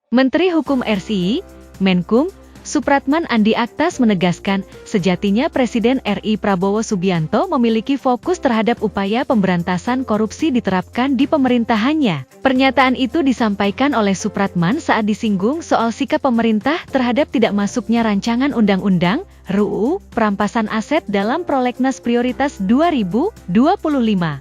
Menteri Hukum RI, Menkum, Supratman Andi Aktas menegaskan, sejatinya Presiden RI Prabowo Subianto memiliki fokus terhadap upaya pemberantasan korupsi diterapkan di pemerintahannya. Pernyataan itu disampaikan oleh Supratman saat disinggung soal sikap pemerintah terhadap tidak masuknya rancangan undang-undang RUU Perampasan Aset dalam Prolegnas Prioritas 2025.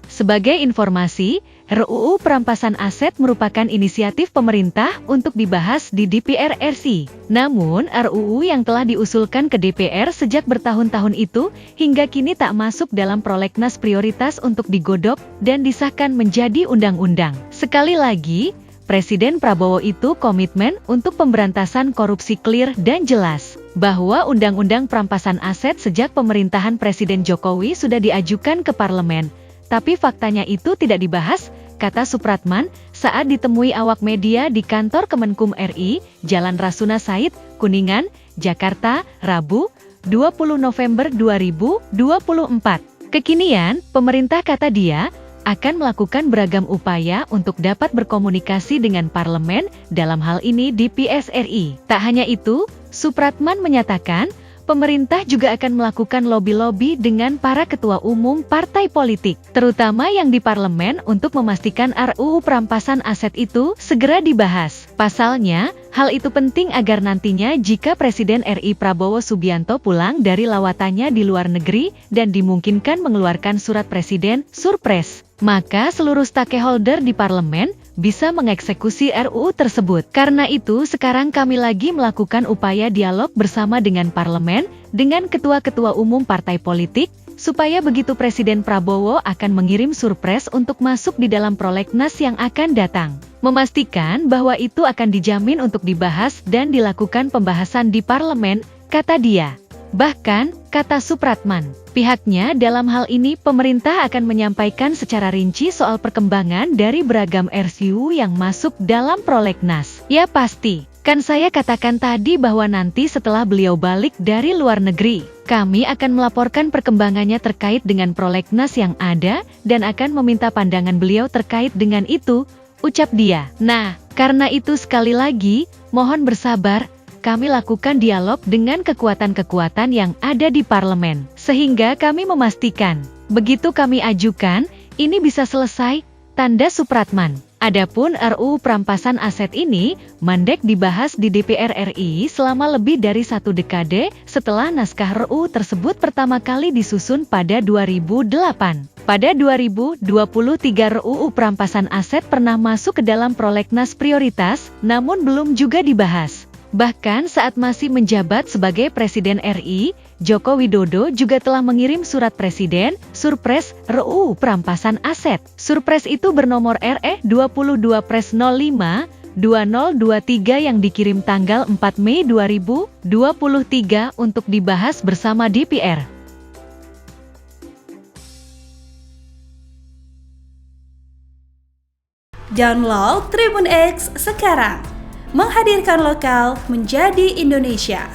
Sebagai informasi, RUU Perampasan Aset merupakan inisiatif pemerintah untuk dibahas di DPR RI. Namun, RUU yang telah diusulkan ke DPR sejak bertahun-tahun itu, hingga kini tak masuk dalam prolegnas prioritas untuk digodok dan disahkan menjadi undang-undang. Sekali lagi, Presiden Prabowo itu komitmen untuk pemberantasan korupsi clear dan jelas, bahwa Undang-Undang Perampasan Aset sejak pemerintahan Presiden Jokowi sudah diajukan ke parlemen, tapi faktanya itu tidak dibahas, kata Supratman, saat ditemui awak media di kantor Kemenkum RI, Jalan Rasuna Said, Kuningan, Jakarta, Rabu, 20 November 2024. Kekinian, pemerintah, kata dia, akan melakukan beragam upaya untuk dapat berkomunikasi dengan parlemen, dalam hal ini DPR RI. Tak hanya itu, Supratman menyatakan, pemerintah juga akan melakukan lobby-lobby dengan para ketua umum partai politik, terutama yang di parlemen untuk memastikan RUU Perampasan Aset itu segera dibahas. Pasalnya, hal itu penting agar nantinya jika Presiden RI Prabowo Subianto pulang dari lawatannya di luar negeri dan dimungkinkan mengeluarkan surat presiden, surpres, maka seluruh stakeholder di parlemen bisa mengeksekusi RUU tersebut. Karena itu sekarang kami lagi melakukan upaya dialog bersama dengan parlemen, dengan ketua-ketua umum partai politik, supaya begitu Presiden Prabowo akan mengirim surpres untuk masuk di dalam prolegnas yang akan datang. Memastikan bahwa itu akan dijamin untuk dibahas dan dilakukan pembahasan di parlemen, kata dia. Bahkan, kata Supratman, pihaknya dalam hal ini pemerintah akan menyampaikan secara rinci soal perkembangan dari beragam RUU yang masuk dalam prolegnas. Ya pasti, kan saya katakan tadi bahwa nanti setelah beliau balik dari luar negeri, kami akan melaporkan perkembangannya terkait dengan prolegnas yang ada dan akan meminta pandangan beliau terkait dengan itu, ucap dia. Nah, karena itu sekali lagi, mohon bersabar, kami lakukan dialog dengan kekuatan-kekuatan yang ada di parlemen, sehingga kami memastikan, begitu kami ajukan, ini bisa selesai, tanda Supratman. Adapun RUU Perampasan Aset ini, mandek dibahas di DPR RI selama lebih dari 1 dekade, setelah naskah RUU tersebut pertama kali disusun pada 2008. Pada 2023 RUU Perampasan Aset pernah masuk ke dalam prolegnas prioritas, namun belum juga dibahas. Bahkan saat masih menjabat sebagai Presiden RI, Joko Widodo juga telah mengirim surat presiden, surpres, RUU Perampasan Aset. Surpres itu bernomor RE 22-05-2023 yang dikirim tanggal 4 Mei 2023 untuk dibahas bersama DPR. Download Tribun X sekarang, menghadirkan lokal menjadi Indonesia.